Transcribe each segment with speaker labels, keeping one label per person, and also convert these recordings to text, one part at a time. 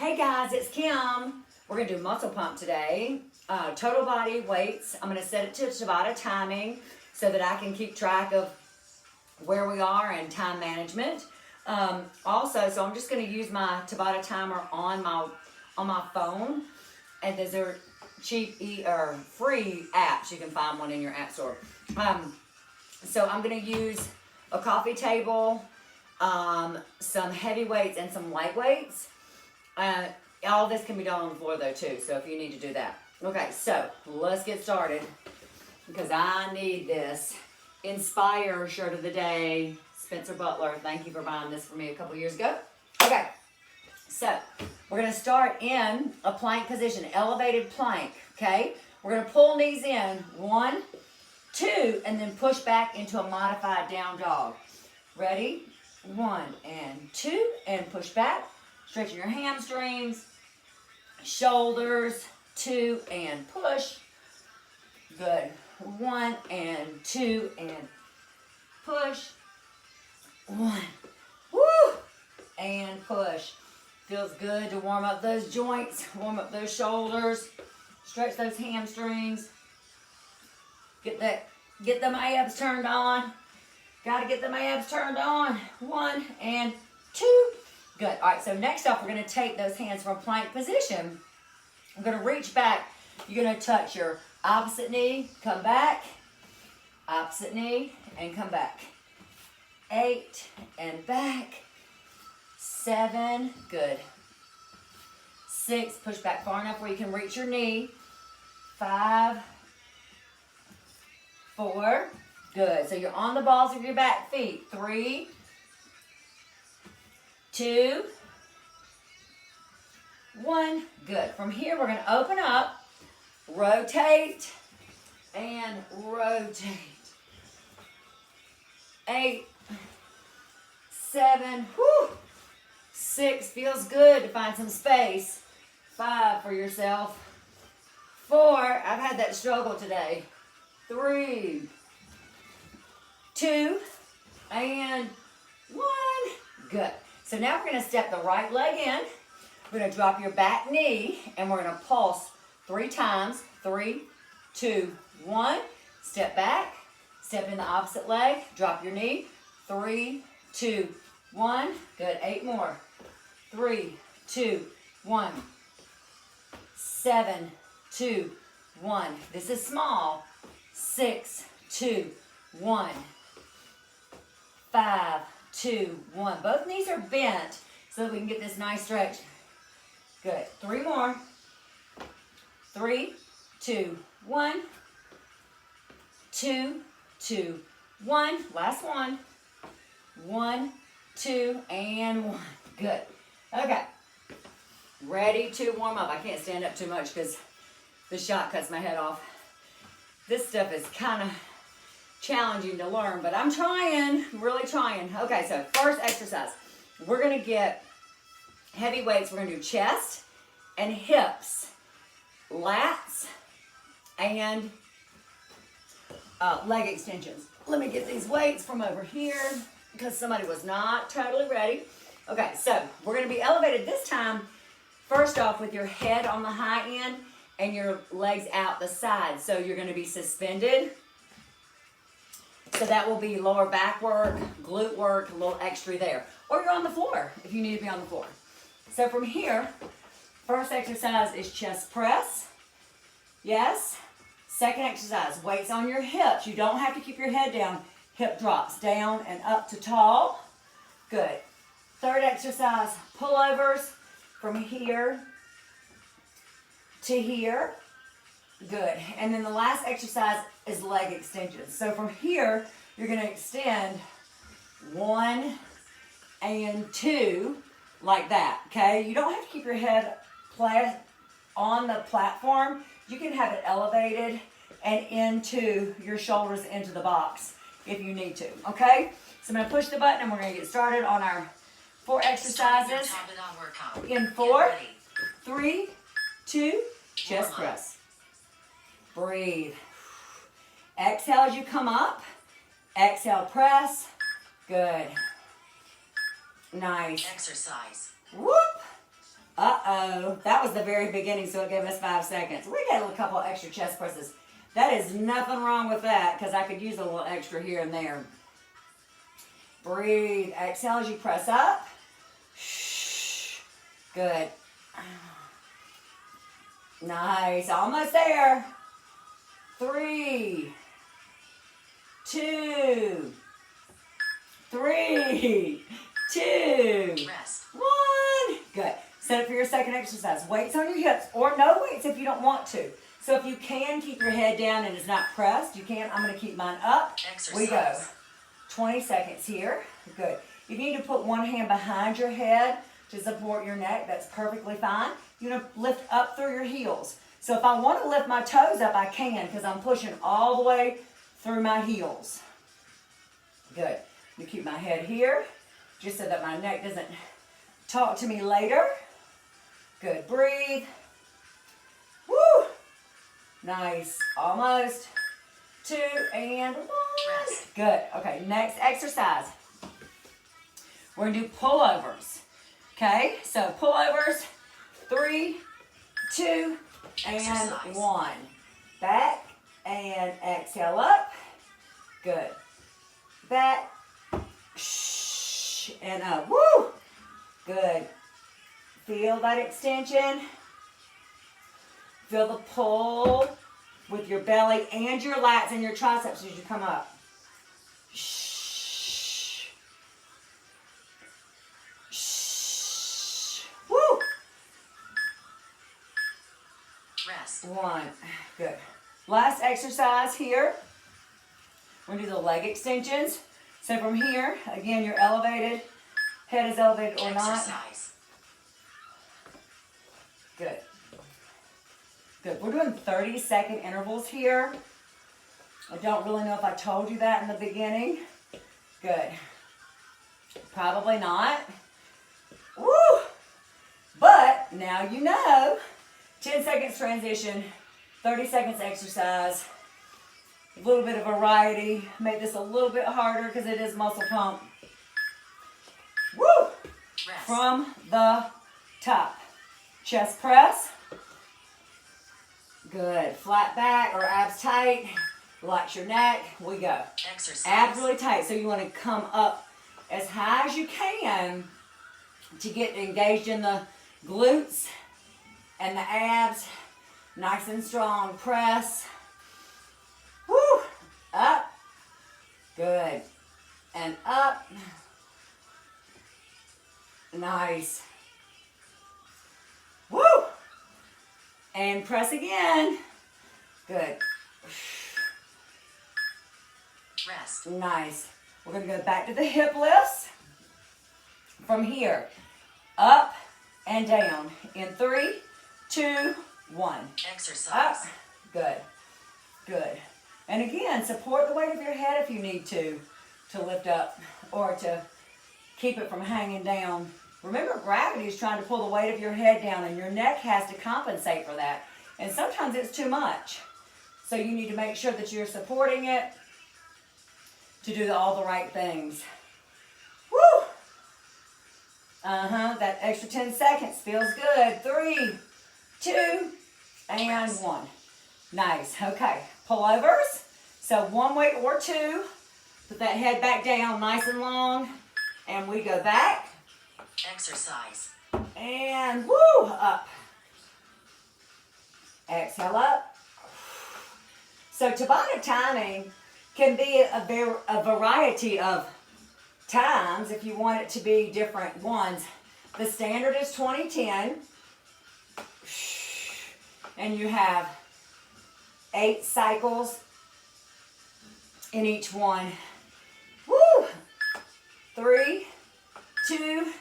Speaker 1: Hey guys, it's Kim. We're going to do muscle pump today. Total body weights. I'm going to set it to Tabata timing so that I can keep track of where we are and time management. Also, so I'm just going to use my Tabata timer on my phone. And those are cheap or free apps. You can find one in your app store. So I'm going to use a coffee table, some heavy weights and some light weights. All this can be done on the floor though too, so if you need to do that. Okay, so let's get started because I need this. Inspire shirt of the day, Spencer Butler. Thank you for buying this for me a couple years ago. Okay, so we're going to start in a plank position, elevated plank, okay? We're going to pull knees in, 1, 2, and then push back into a modified down dog. Ready? 1 and 2, and push back. Stretching your hamstrings, shoulders, 2 and push. Good. 1 and 2 and push. 1. Woo! And push. Feels good to warm up those joints, warm up those shoulders, stretch those hamstrings. Get them abs turned on. Got to get them abs turned on. 1 and 2. Good. All right, so next up, we're going to take those hands from plank position. I'm going to reach back. You're going to touch your opposite knee, come back, opposite knee, and come back. 8, and back. 7, good. 6, push back far enough where you can reach your knee. 5, 4, good. So you're on the balls of your back feet. 3, 2, 1, good. From here, we're going to open up, rotate, and rotate. 8, 7, 6, feels good to find some space. 5 for yourself. 4, I've had that struggle today. 3, 2, and 1, good. So now we're going to step the right leg in. We're going to drop your back knee, and we're going to pulse 3 times. 3, 2, 1. Step back. Step in the opposite leg. Drop your knee. 3, 2, 1. Good. 8 more. 3, 2, 1. 7, 2, 1. This is small. 6, 2, 1. 5, 2, 1. Both knees are bent so that we can get this nice stretch. Good. 3 more. 3, 2, 1. 2, 2, 1. Last one. 1, 2, and 1. Good. Okay. Ready to warm up. I can't stand up too much because the shot cuts my head off. This stuff is kind of challenging to learn, but I'm trying, really trying. Okay, so first exercise, we're going to get heavy weights. We're going to do chest and hips, lats, and leg extensions. Let me get these weights from over here because somebody was not totally ready. Okay, so we're going to be elevated this time, first off with your head on the high end and your legs out the side. So you're going to be suspended. So that will be lower back work, glute work, a little extra there. Or you're on the floor if you need to be on the floor. So from here, first exercise is chest press. Yes. Second exercise, weights on your hips. You don't have to keep your head down. Hip drops down and up to tall. Good. Third exercise, pullovers from here to here. Good. And then the last exercise is leg extensions. So from here, you're going to extend 1 and 2 like that, okay? You don't have to keep your head on the platform. You can have it elevated and into your shoulders into the box if you need to, okay? So I'm going to push the button and we're going to get started on our 4 exercises. In 4, 3, 2, chest press. Breathe. Exhale as you come up. Exhale, press. Good. Nice.
Speaker 2: Exercise.
Speaker 1: Whoop. No, that was the very beginning, so it gave us 5 seconds. We got a couple extra chest presses. That is nothing wrong with that because I could use a little extra here and there. Breathe. Exhale as you press up. Shh. Good. Nice. Almost there. 3, 2, 3, 2,
Speaker 2: Rest.
Speaker 1: 1. Good. Set up for your second exercise. Weights on your hips or no weights if you don't want to. So if you can keep your head down and it's not pressed, you can. I'm going to keep mine up.
Speaker 2: Exercise.
Speaker 1: We go. 20 seconds here. Good. If you need to put one hand behind your head to support your neck, that's perfectly fine. You're going to lift up through your heels. So if I want to lift my toes up, I can because I'm pushing all the way through my heels. Good. You keep my head here just so that my neck doesn't talk to me later. Good. Breathe. Woo! Nice. Almost. 2 and 1.
Speaker 2: Rest.
Speaker 1: Good. Okay, next exercise. We're going to do pullovers. Okay, so pullovers. 3, 2, and
Speaker 2: Exercise.
Speaker 1: 1. Back and exhale up. Good. Back. Shh. And up. Woo! Good. Feel that extension. Feel the pull with your belly and your lats and your triceps as you come up. Shh. Shh. Woo!
Speaker 2: Rest.
Speaker 1: 1. Good. Last exercise here. We're going to do the leg extensions. So from here, again, you're elevated. Head is elevated or not.
Speaker 2: Exercise.
Speaker 1: Good. Good. We're doing 30-second intervals here. I don't really know if I told you that in the beginning. Good. Probably not. Woo! But now you know. 10 seconds transition, 30 seconds exercise, a little bit of variety. Make this a little bit harder because it is muscle pump. Woo!
Speaker 2: Rest.
Speaker 1: From the top. Chest press. Good. Flat back or abs tight. Relax your neck. We go.
Speaker 2: Exercise.
Speaker 1: Abs really tight. So you want to come up as high as you can to get engaged in the glutes and the abs. Nice and strong. Press. Woo! Up. Good. And up. Nice. Woo! And press again. Good.
Speaker 2: Rest.
Speaker 1: Nice. We're going to go back to the hip lifts. From here, up and down. In 3, 2, 1.
Speaker 2: Exercise.
Speaker 1: Up. Good. Good. And again, support the weight of your head if you need to lift up or to keep it from hanging down. Remember, gravity is trying to pull the weight of your head down, and your neck has to compensate for that. And sometimes it's too much. So you need to make sure that you're supporting it to do all the right things. Woo! That extra 10 seconds feels good. 3, 2, and 1. Nice. Okay. Pullovers. So 1 weight or 2. Put that head back down nice and long. And we go back.
Speaker 2: Exercise.
Speaker 1: And woo! Up. Exhale up. So Tabata timing can be a variety of times if you want it to be different ones. The standard is 20-10. And you have 8 cycles in each one. Woo! 3, 2,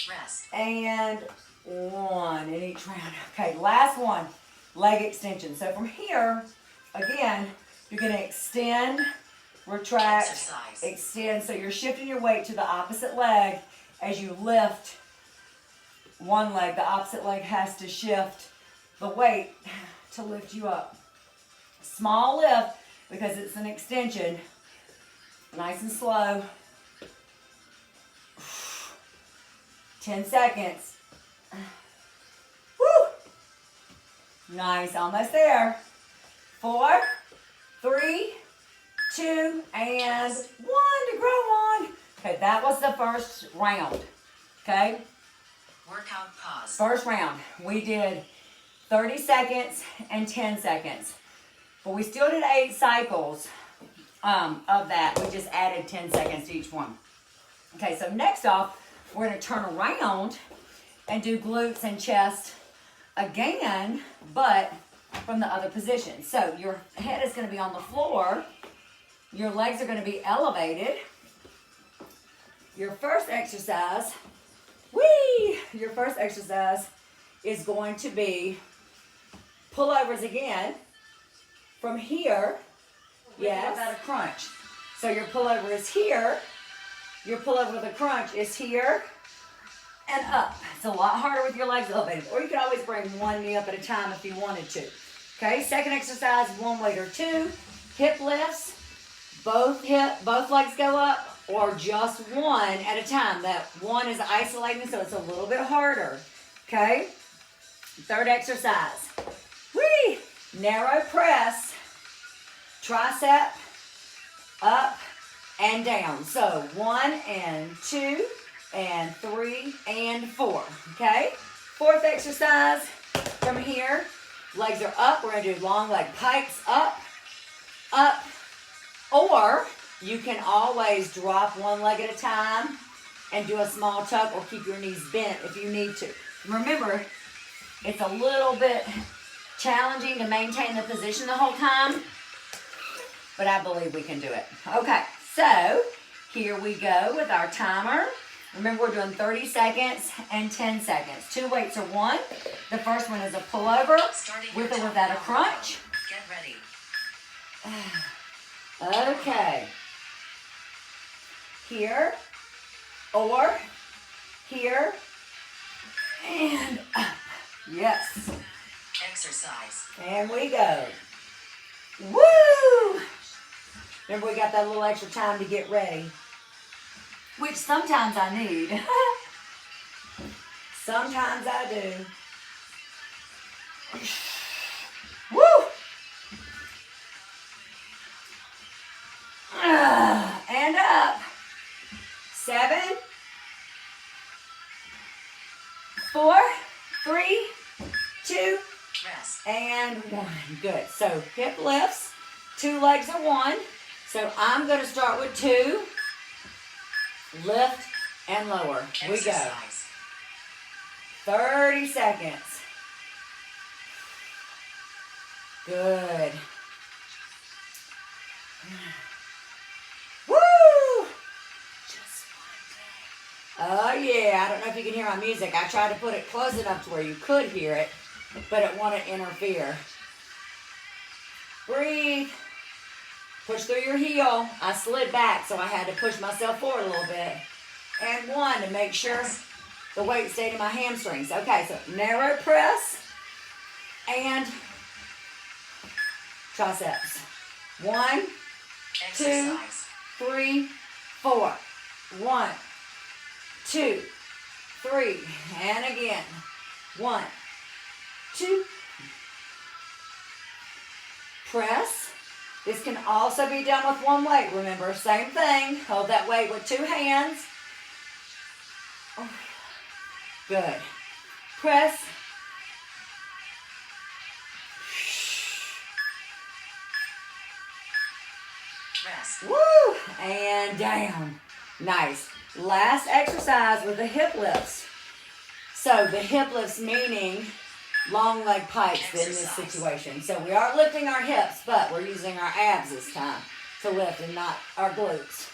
Speaker 2: Rest.
Speaker 1: and 1 in each round. Okay, last one, leg extension. So from here, again, you're going to extend, retract,
Speaker 2: Exercise.
Speaker 1: extend. So you're shifting your weight to the opposite leg as you lift one leg. The opposite leg has to shift the weight to lift you up. Small lift because it's an extension. Nice and slow. 10 seconds. Nice, almost there. 4, 3, 2, and 1 to grow on. Okay, that was the first round. Okay,
Speaker 2: Workout pause.
Speaker 1: first round. We did 30 seconds and 10 seconds. But we still did 8 cycles of that. We just added 10 seconds to each one. Okay, so next off, we're going to turn around and do glutes and chest again, but from the other position. So your head is going to be on the floor. Your legs are going to be elevated. Your first exercise, your first exercise is going to be pullovers again. From here, yes, about a crunch. So your pullover is here. Your pullover with a crunch is here and up. It's a lot harder with your legs elevated. Or you can always bring one knee up at a time if you wanted to. Okay, second exercise, one weight or two. Hip lifts, both legs go up, or just one at a time. That one is isolating, so it's a little bit harder. Okay, third exercise. Narrow press, tricep, up and down. So 1 and 2 and 3 and 4. Okay, fourth exercise from here. Legs are up. We're going to do long leg pikes, up, up. Or you can always drop one leg at a time and do a small tuck or keep your knees bent if you need to. Remember, it's a little bit challenging to maintain the position the whole time, but I believe we can do it. Okay, so here we go with our timer. Remember, we're doing 30 seconds and 10 seconds. 2 weights or 1. The first one is a pullover with or without a crunch.
Speaker 2: Get ready.
Speaker 1: Okay. Here, or here, and up. Yes.
Speaker 2: Exercise.
Speaker 1: And we go. Woo! Remember, we got that little extra time to get ready, which sometimes I need. Sometimes I do. Woo! And up. 7, 4, 3, 2,
Speaker 2: Rest.
Speaker 1: and 1. Good. So hip lifts, 2 legs are 1. So I'm going to start with 2. Lift and lower. We go.
Speaker 2: Exercise.
Speaker 1: 30 seconds. Good. Woo! Just one day. Oh yeah, I don't know if you can hear my music. I tried to put it close enough to where you could hear it, but it wouldn't interfere. Breathe. Push through your heel. I slid back, so I had to push myself forward a little bit. And 1 to make sure the weight stayed in my hamstrings. Okay, so narrow press and triceps. 1, 2,
Speaker 2: Exercise.
Speaker 1: 3, 4. 1, 2, 3, and again. 1, 2. Press. This can also be done with one weight. Remember, same thing. Hold that weight with 2 hands. Good. Press.
Speaker 2: Rest.
Speaker 1: Woo! And down. Nice. Last exercise with the hip lifts. So the hip lifts meaning long leg pikes in this situation. So we are lifting our hips, but we're using our abs this time to lift and not our glutes.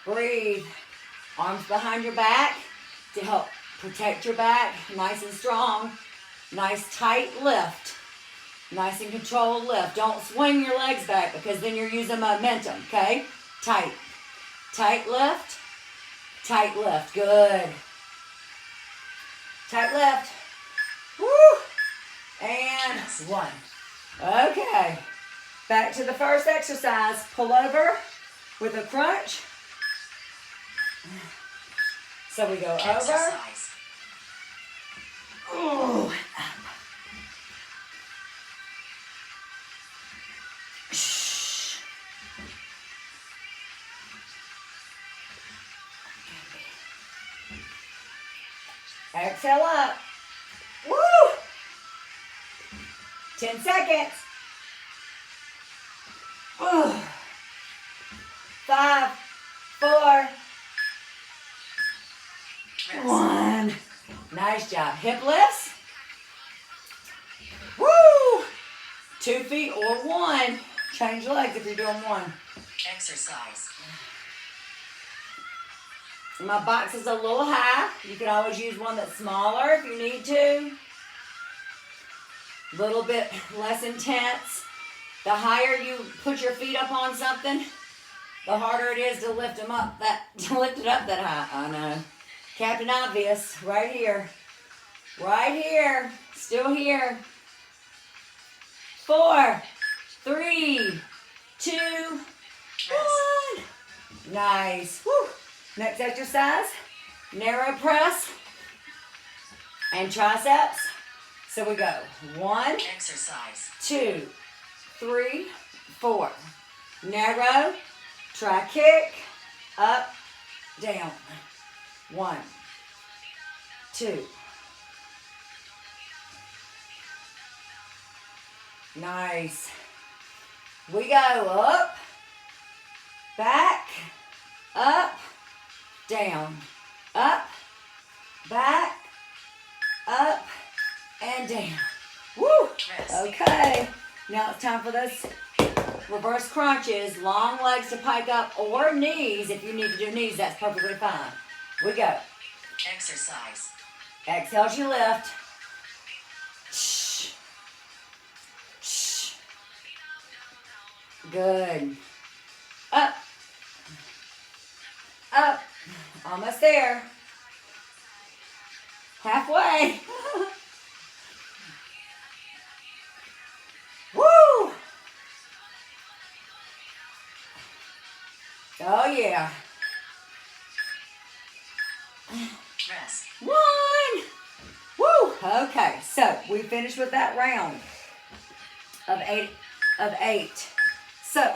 Speaker 1: Breathe. Arms behind your back to help protect your back. Nice and strong. Nice tight lift. Nice and controlled lift. Don't swing your legs back because then you're using momentum, okay? Tight. Tight lift. Tight lift. Good. Tight lift. Woo! And 1. Okay. Back to the first exercise. Pull over with a crunch. So we go over.
Speaker 2: Exercise.
Speaker 1: Ooh. exhale up. Woo! 10 seconds. 5, 4,
Speaker 2: Rest.
Speaker 1: 1. Nice job. Hip lifts. Woo! 2 feet or 1. Change legs if you're doing 1.
Speaker 2: Exercise.
Speaker 1: My box is a little high. You can always use one that's smaller if you need to. A little bit less intense. The higher you put your feet up on something, the harder it is to lift them up to lift it up that high. I know. Captain Obvious, right here. Right here. Still here. 4, 3, 2, 1. Nice. Woo. Next exercise, narrow press and triceps. So we go 1,
Speaker 2: Exercise.
Speaker 1: 2, 3, 4. Narrow, try kick, up, down. 1, 2. Nice. We go up, back, up, down, up, back, up, and down. Woo!
Speaker 2: Rest.
Speaker 1: Okay. Now it's time for those reverse crunches. Long legs to pike up or knees. If you need to do knees, that's perfectly fine. We go.
Speaker 2: Exercise.
Speaker 1: Exhale as you lift. Shh. Shh. Good. Up. Up. Almost there. Halfway. Woo! Oh yeah.
Speaker 2: Rest.
Speaker 1: 1. Woo! Okay, so we finished with that round of eight. So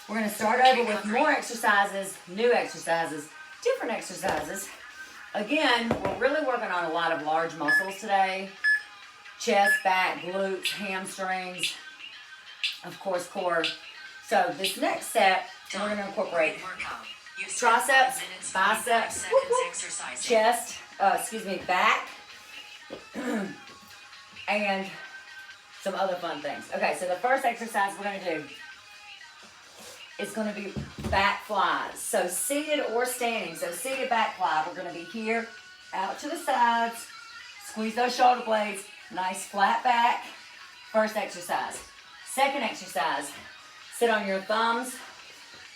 Speaker 1: we're gonna start over with more exercises, new exercises, different exercises. Again, we're really working on a lot of large muscles today. Chest, back, glutes, hamstrings, of course, core. So this next set, we're gonna incorporate
Speaker 2: Workout. Use
Speaker 1: triceps,
Speaker 2: 5 minutes,
Speaker 1: biceps,
Speaker 2: 45 seconds
Speaker 1: whoop, whoop,
Speaker 2: exercising.
Speaker 1: chest, back, and some other fun things. Okay, so the first exercise we're gonna do is gonna be back flies. So seated or standing. So seated back fly. We're gonna be here, out to the sides, squeeze those shoulder blades, nice flat back. First exercise. Second exercise, sit on your thumbs,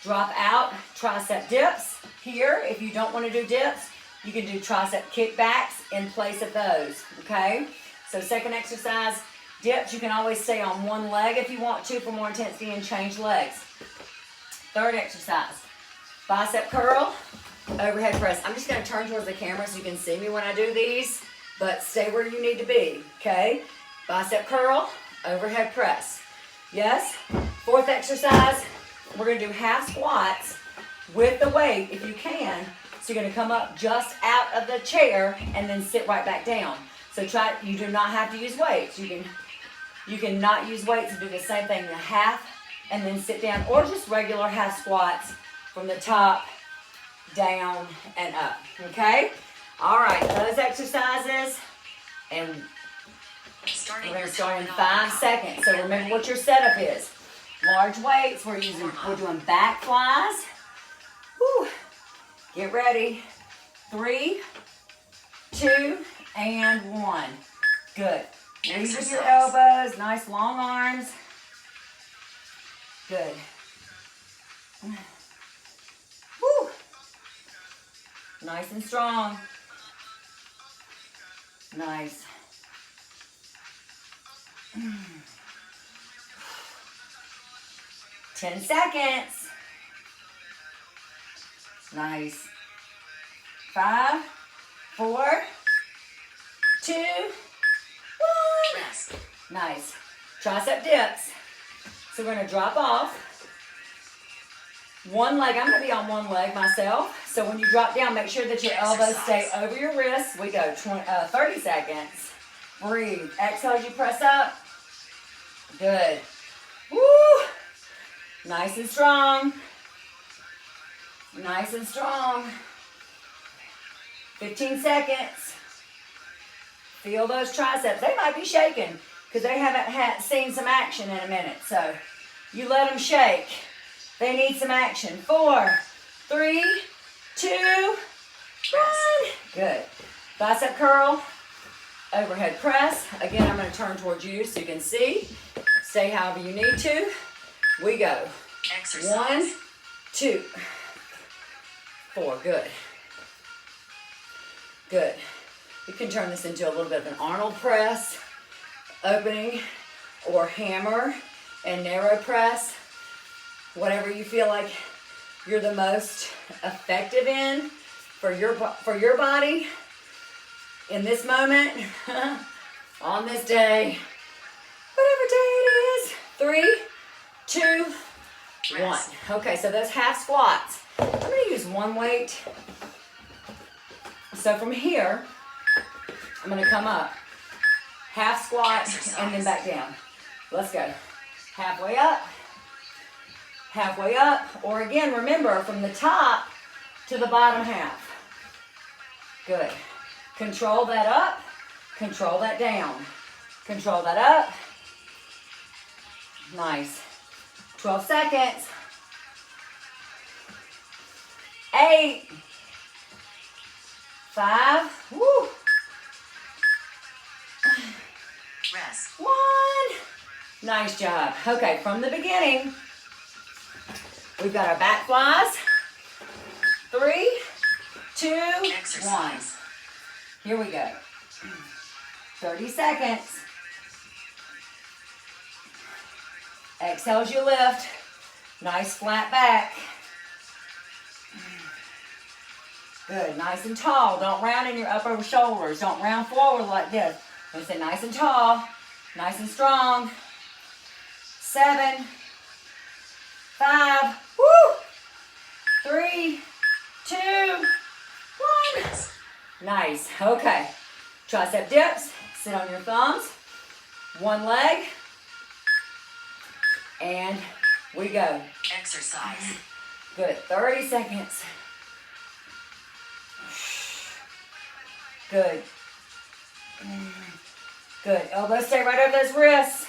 Speaker 1: drop out, tricep dips. Here, if you don't want to do dips, you can do tricep kickbacks in place of those, okay? So second exercise, dips, you can always stay on one leg if you want to for more intensity and change legs. Third exercise, bicep curl, overhead press. I'm just gonna turn towards the camera so you can see me when I do these, but stay where you need to be, okay? Bicep curl, overhead press. Yes? Fourth exercise, we're gonna do half squats with the weight if you can. So you're gonna come up just out of the chair and then sit right back down. So you do not have to use weights. You can not use weights and do the same thing, the half and then sit down, or just regular half squats from the top, down, and up, okay? All right, those exercises, and we're gonna start in 5 seconds. So remember what your setup is. Large weights, we're doing back flies. Whew. Get ready. 3, 2, and 1. Good. Lead with your elbows, nice long arms. Good. Whew. Nice and strong. Nice. 10 seconds. Nice. 5, 4, 2, 1.
Speaker 2: Rest.
Speaker 1: Nice. Tricep dips. So we're going to drop off. One leg, I'm going to be on one leg myself. So when you drop down, make sure that your elbows stay over your wrists. We go 30 seconds. Breathe. Exhale as you press up. Good. Woo! Nice and strong. Nice and strong. 15 seconds. Feel those triceps. They might be shaking because they haven't seen some action in a minute. So you let them shake. They need some action. 4, 3, 2, 1. Good. Bicep curl. Overhead press. Again, I'm going to turn towards you so you can see. Stay however you need to. We go.
Speaker 2: Exercise.
Speaker 1: 1, 2, 4. Good. Good. You can turn this into a little bit of an Arnold press, opening, or hammer and narrow press. Whatever you feel like you're the most effective in for your body in this moment, on this day, whatever day it is. 3, 2, 1. Okay, so those half squats. I'm going to use one weight. So from here, I'm going to come up, half squat, and then back down. Let's go. Halfway up, or again, remember, from the top to the bottom half. Good. Control that up, control that down. Control that up. Nice. 12 seconds. 8, 5, woo.
Speaker 2: Rest.
Speaker 1: 1. Nice job. Okay, from the beginning, we've got our back flies. 3, 2, 1.
Speaker 2: Exercise.
Speaker 1: Here we go. 30 seconds. Exhale as you lift. Nice flat back. Good, nice and tall. Don't round in your upper shoulders. Don't round forward like this. I'm going to say nice and tall, nice and strong. 7, 5, woo! 3, 2, 1. Nice. Okay. Tricep dips. Sit on your thumbs. One leg. And we go.
Speaker 2: Exercise.
Speaker 1: Good. 30 seconds. Good. Good. Elbows stay right over those wrists.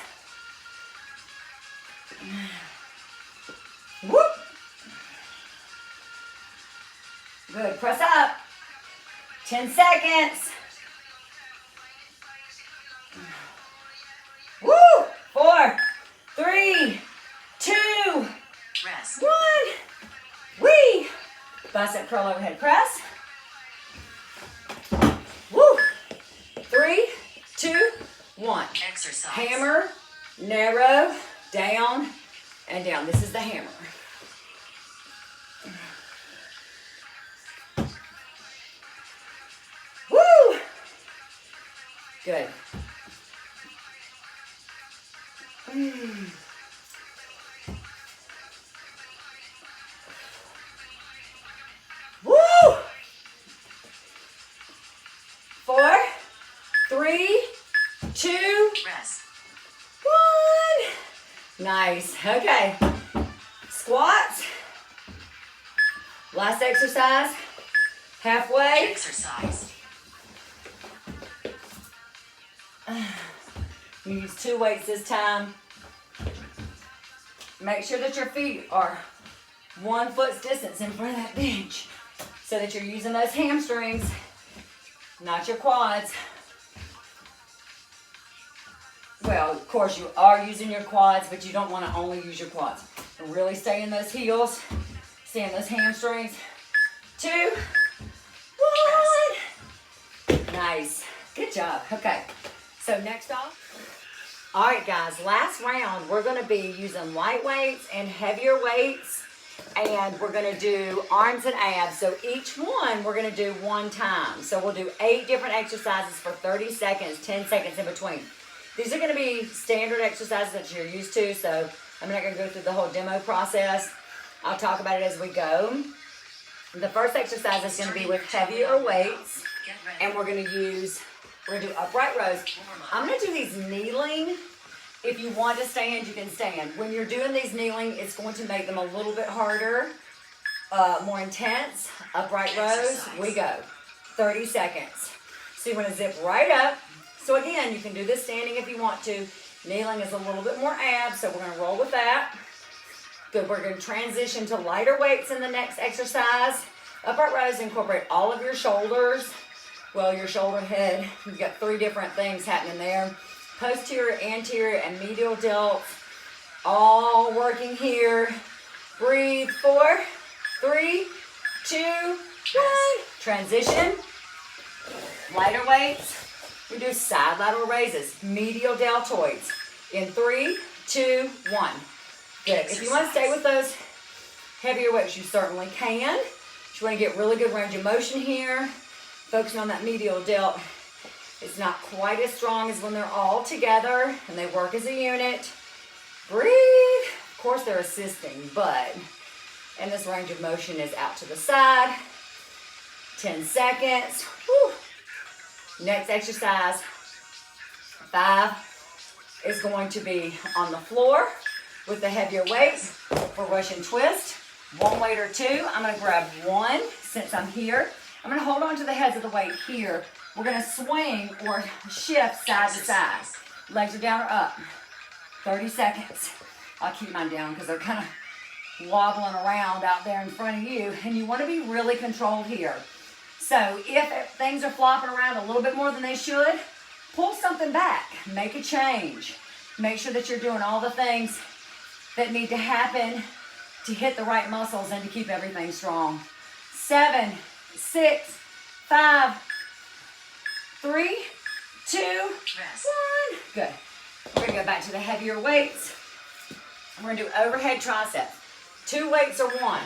Speaker 1: Whoop. Good. Press up. 10 seconds. Woo! 4, 3, 2,
Speaker 2: Rest.
Speaker 1: 1. Wee! Bicep curl overhead press. Woo! 3, 2, 1.
Speaker 2: Exercise.
Speaker 1: Hammer, narrow, down, and down. This is the hammer. Woo! Good. Woo! 4, 3, 2,
Speaker 2: Rest.
Speaker 1: 1. Nice. Okay. Squats. Last exercise. Halfway.
Speaker 2: Exercise.
Speaker 1: You use 2 weights this time. Make sure that your feet are 1 foot's distance in front of that bench so that you're using those hamstrings, not your quads. Well, of course you are using your quads, but you don't want to only use your quads. Really stay in those heels, stay in those hamstrings. 2, 1. Nice. Good job. Okay. So next off. All right, guys, last round, we're going to be using light weights and heavier weights, and we're going to do arms and abs. So each one, we're going to do 1 time. So we'll do 8 different exercises for 30 seconds, 10 seconds in between. These are going to be standard exercises that you're used to, so I'm not going to go through the whole demo process. I'll talk about it as we go. The first exercise is going to be with heavier weights,
Speaker 2: Get ready.
Speaker 1: and we're going to do upright rows. I'm going to do these kneeling. If you want to stand, you can stand. When you're doing these kneeling, it's going to make them a little bit harder, more intense. Upright rows, we go. 30 seconds. So you want to zip right up. So again, you can do this standing if you want to. Kneeling is a little bit more abs, so we're going to roll with that. Good, we're going to transition to lighter weights in the next exercise. Upright rows incorporate all of your shoulders. Well, your shoulder head, you've got 3 different things happening there. Posterior, anterior, and medial delts, all working here. Breathe, 4, 3, 2, 1. Transition, lighter weights. We do side lateral raises, medial deltoids. In 3, 2, 1. Good. If you want to stay with those heavier weights, you certainly can. You want to get really good range of motion here. Focusing on that medial delt. It's not quite as strong as when they're all together and they work as a unit. Breathe. Of course, they're assisting, but, and this range of motion is out to the side. 10 seconds. Whew. Next exercise, 5, is going to be on the floor with the heavier weights for Russian twist. 1 weight or 2. I'm going to grab 1 since I'm here. I'm going to hold on to the heads of the weight here. We're going to swing or shift side to side. Legs are down or up. 30 seconds. I'll keep mine down because they're kind of wobbling around out there in front of you. And you want to be really controlled here. So if things are flopping around a little bit more than they should, pull something back. Make a change. Make sure that you're doing all the things that need to happen to hit the right muscles and to keep everything strong. 7, 6, 5, 3, 2, 1. Good. We're going to go back to the heavier weights. We're going to do overhead tricep. 2 weights or 1.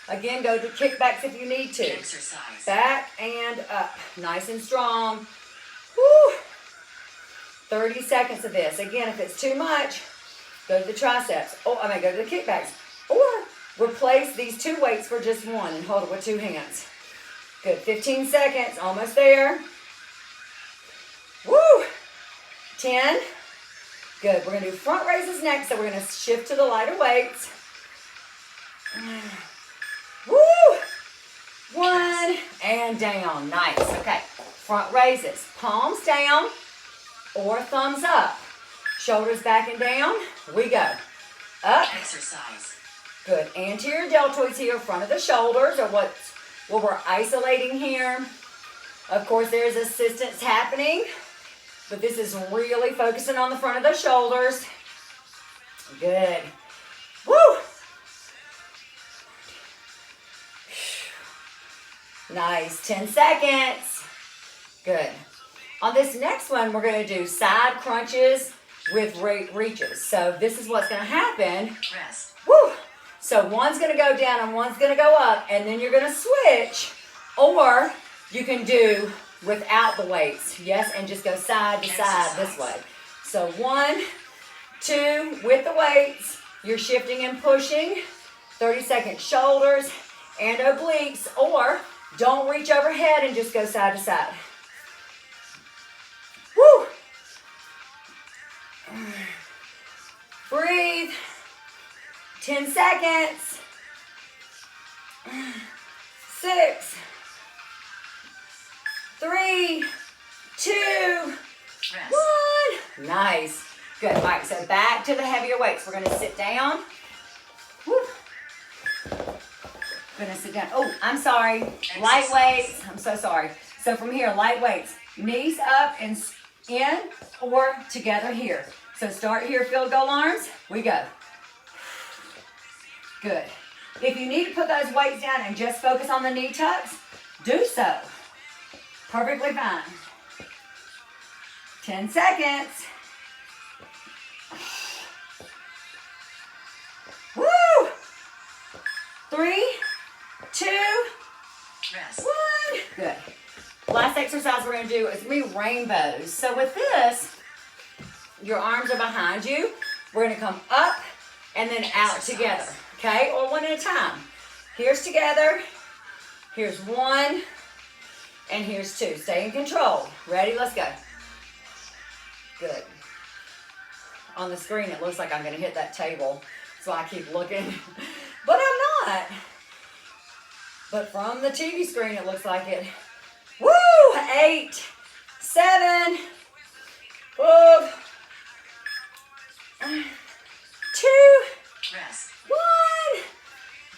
Speaker 1: Again, go to kickbacks if you need to.
Speaker 2: Exercise.
Speaker 1: Back and up. Nice and strong. Woo. 30 seconds of this. Again, if it's too much, go to the triceps. Go to the kickbacks. Or replace these 2 weights for just 1 and hold it with 2 hands. Good. 15 seconds. Almost there. Woo. 10. Good. We're going to do front raises next, so we're going to shift to the lighter weights. Woo. 1 and down. Nice. Okay. Front raises. Palms down or thumbs up. Shoulders back and down. We go. Up.
Speaker 2: Exercise.
Speaker 1: Good. Anterior deltoids here, front of the shoulders are what we're isolating here. Of course, there's assistance happening, but this is really focusing on the front of the shoulders. Good. Woo! Nice. 10 seconds. Good. On this next one, we're going to do side crunches with reaches. So this is what's going to happen.
Speaker 2: Rest.
Speaker 1: Woo! So one's going to go down and one's going to go up, and then you're going to switch, or you can do without the weights, yes, and just go side to side this way. So 1, 2, with the weights, you're shifting and pushing, 30 seconds shoulders and obliques, or don't reach overhead and just go side to side. Woo! Breathe. 10 seconds. 6, 3, 2,
Speaker 2: Rest.
Speaker 1: 1. Nice. Good. All right, so back to the heavier weights. We're going to sit down. Woo. Going to sit down. Oh, I'm sorry. Light weights. I'm so sorry. So from here, light weights. Knees up and in or together here. So start here, field goal arms. We go. Good. If you need to put those weights down and just focus on the knee tucks, do so. Perfectly fine. 10 seconds. Woo! 3, 2,
Speaker 2: Rest.
Speaker 1: 1. Good. Last exercise we're going to do is going to be rainbows. So with this, your arms are behind you. We're going to come up and then out together. okay? Or one at a time. Here's together, here's one, and here's two. Stay in control. Ready? Let's go. Good. On the screen, it looks like I'm gonna hit that table, so I keep looking, but I'm not. But from the TV screen, it looks like it. Woo! 8, 7, 5, 2,
Speaker 2: Rest.
Speaker 1: 1.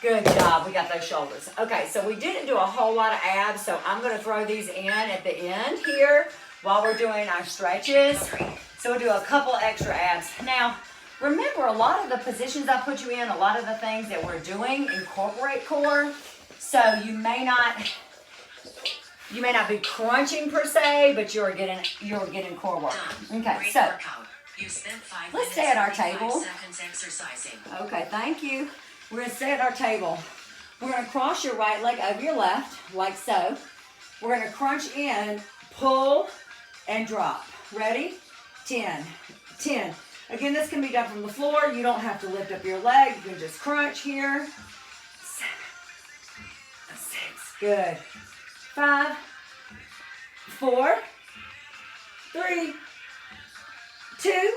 Speaker 1: Good job. We got those shoulders. Okay, so we didn't do a whole lot of abs, so I'm going to throw these in at the end here while we're doing our stretches. So we'll do a couple extra abs. Now, remember, a lot of the positions I put you in, a lot of the things that we're doing incorporate core. So you may not be crunching per se, but you're getting core work. Okay,
Speaker 2: Great
Speaker 1: so
Speaker 2: workout. You spent 5
Speaker 1: let's
Speaker 2: minutes
Speaker 1: stay at our
Speaker 2: and 45
Speaker 1: table.
Speaker 2: seconds exercising.
Speaker 1: Okay, thank you. We're going to stay at our table. We're going to cross your right leg over your left, like so. We're going to crunch in, pull, and drop. Ready? 10, 10. Again, this can be done from the floor. You don't have to lift up your leg. You can just crunch here. 7, 6, good. 5, 4, 3, 2,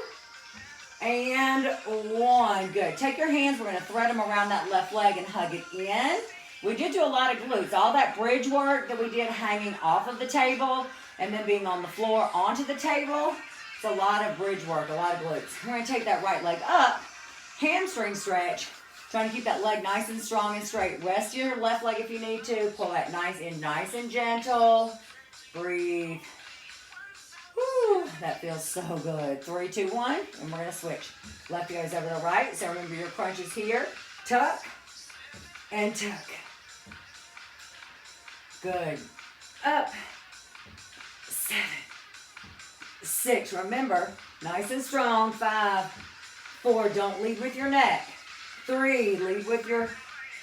Speaker 1: and 1. Good. Take your hands. We're going to thread them around that left leg and hug it in. We did do a lot of glutes. All that bridge work that we did hanging off of the table and then being on the floor onto the table. It's a lot of bridge work, a lot of glutes. We're going to take that right leg up. Hamstring stretch. Trying to keep that leg nice and strong and straight. Rest your left leg if you need to. Pull that nice and gentle. Breathe. Woo, that feels so good. 3, 2, 1, and we're going to switch. Left goes over the right. So remember your crunches here. Tuck and tuck. Good. Up. 7, 6. Remember, nice and strong. 5, 4. Don't lead with your neck. 3. Lead with your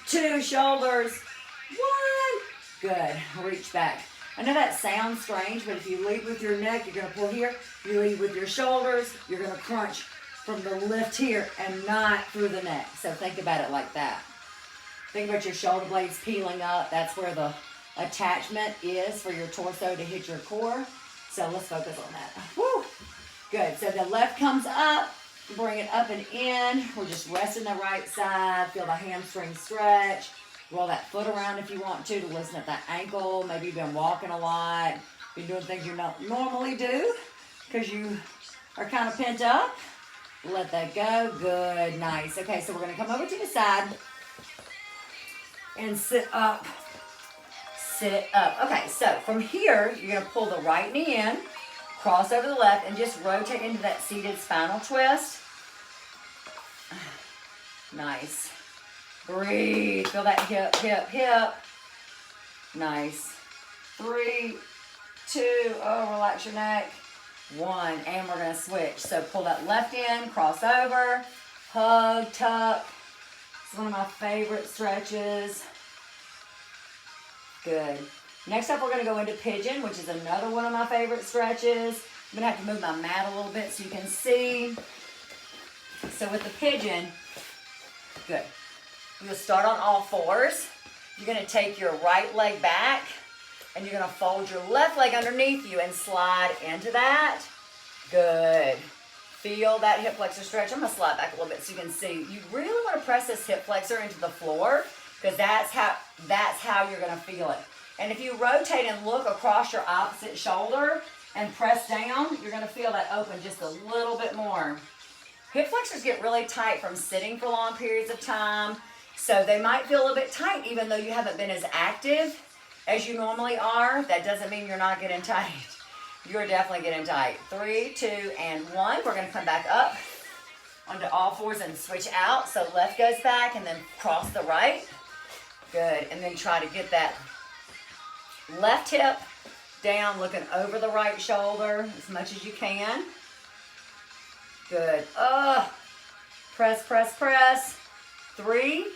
Speaker 1: 2 shoulders. 1. Good. Reach back. I know that sounds strange, but if you lead with your neck, you're going to pull here. You lead with your shoulders, you're going to crunch from the lift here and not through the neck. So think about it like that. Think about your shoulder blades peeling up. That's where the attachment is for your torso to hit your core. So let's focus on that. Woo! Good. So the left comes up. Bring it up and in. We're just resting the right side. Feel the hamstring stretch. Roll that foot around if you want to loosen up that ankle. Maybe you've been walking a lot. Been doing things you don't normally do because you are kind of pent up. Let that go. Good. Nice. Okay, so we're going to come over to the side and sit up. Sit up. Okay, so from here, you're going to pull the right knee in, cross over the left, and just rotate into that seated spinal twist. Nice. Breathe. Feel that hip, hip, hip. Nice. 3, 2. Oh, relax your neck. 1. And we're going to switch. So pull that left in, cross over, hug, tuck. It's one of my favorite stretches. Good. Next up, we're going to go into pigeon, which is another one of my favorite stretches. I'm going to have to move my mat a little bit so you can see. So with the pigeon, good. You'll start on all fours. You're going to take your right leg back, and you're going to fold your left leg underneath you and slide into that. Good. Feel that hip flexor stretch. I'm going to slide back a little bit so you can see. You really want to press this hip flexor into the floor because that's how you're going to feel it. And if you rotate and look across your opposite shoulder and press down, you're going to feel that open just a little bit more. Hip flexors get really tight from sitting for long periods of time. So they might feel a little bit tight even though you haven't been as active as you normally are. That doesn't mean you're not getting tight. You're definitely getting tight. 3, 2, and 1. We're going to come back up onto all fours and switch out. So left goes back and then cross the right. Good. And then try to get that left hip down, looking over the right shoulder as much as you can. Good. Press, press, press. 3,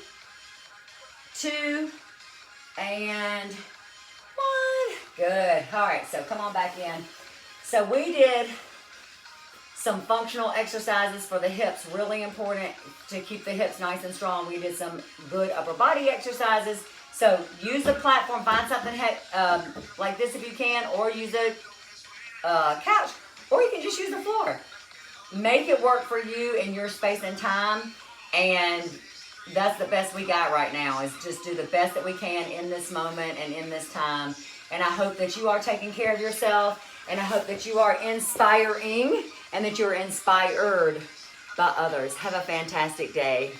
Speaker 1: 2, and 1. Good. All right, so come on back in. So we did some functional exercises for the hips, really important to keep the hips nice and strong. We did some good upper body exercises. So use the platform, find something like this if you can, or use a couch, or you can just use the floor. Make it work for you in your space and time, and that's the best we got right now, is just do the best that we can in this moment and in this time. And I hope that you are taking care of yourself, and I hope that you are inspiring and that you're inspired by others. Have a fantastic day.